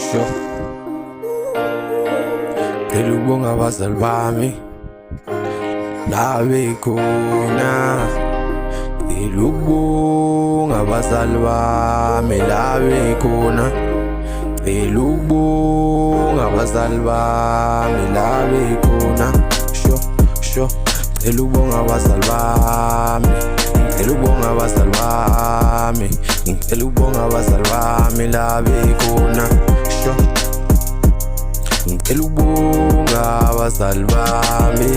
Sho phela ukubonga abazali bami la bekhona, phela ukubonga abazali bami la bekhona, phela ukubonga abazali bami la bekhona. Sho phela ukubonga abazali bami, ngicela ukubonga abazali bami, ngicela ukubonga abazali bami la bekhona. Ngicela ukubonga abazali bami,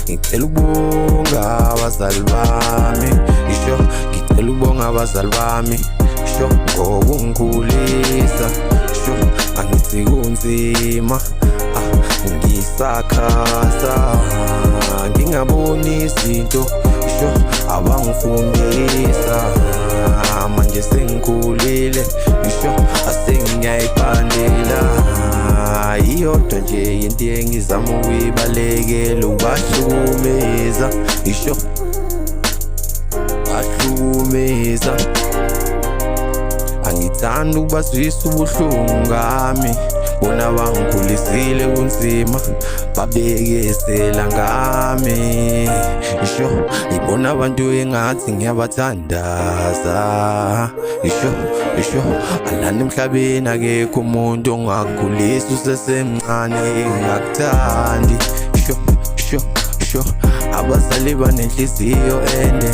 ngicela ukubonga abazali bami, ngicela ukubonga abazali bami, ngokungikhulisa, angithi kunzima, ngisakhasa, ngingaboni izinto abangifundisa, manje sengikhulile, asengiyayiphandela, iyodwa nje into engizama ukuyibalekela ukubahlukumeza, bahlukumeza. Angithandi ukubazwisa ubuhlungu ngami, bona bangikhulisile kunzima, babekezela ngami. Ngibona abantu engathi ngiyabathandaza, alana emhlabeni akekho umuntu ongakukhulisa usesemncane engakuthandi. Abazali banenhliziyo ende,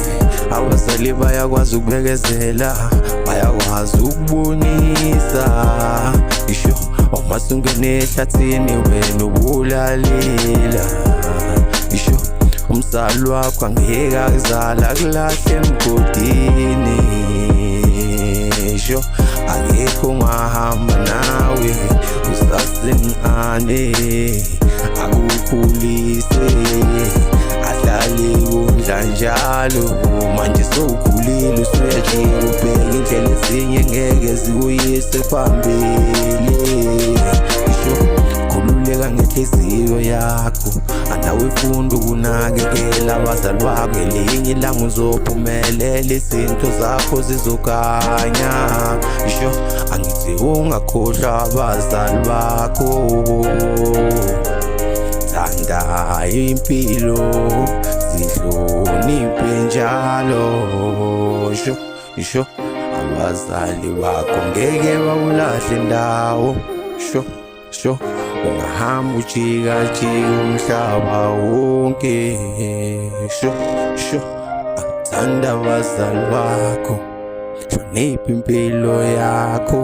abazali bayakwazi ukubekezela, bayakwazi ukubonisa. Uma sungene ehlathini wena ubulalila, umzali wakho angeke akuzala akulahle emgodini. Akekho ongahamba nawe usasemncane, akukhulise ahlale kudla njalo. Manje sowukhulile usuyajika ubheka indlela ezinye ngeke zikuyise phambili. Khululeka ngenhliziyo yakho, anawe funda ukunakekela abazali bakho. Ngelinye ilanga uzophumelela, izinto zakho zizokhanya. Angithi ungakhohlwa abazali bakho, thanda impilo, zihloniphe njalo. Abazali bakho ngeke bawulahle ndawo. Ungahamba ujika-jika umhlaba wonke. Thanda abazali bakho, hlonipha impilo yakho.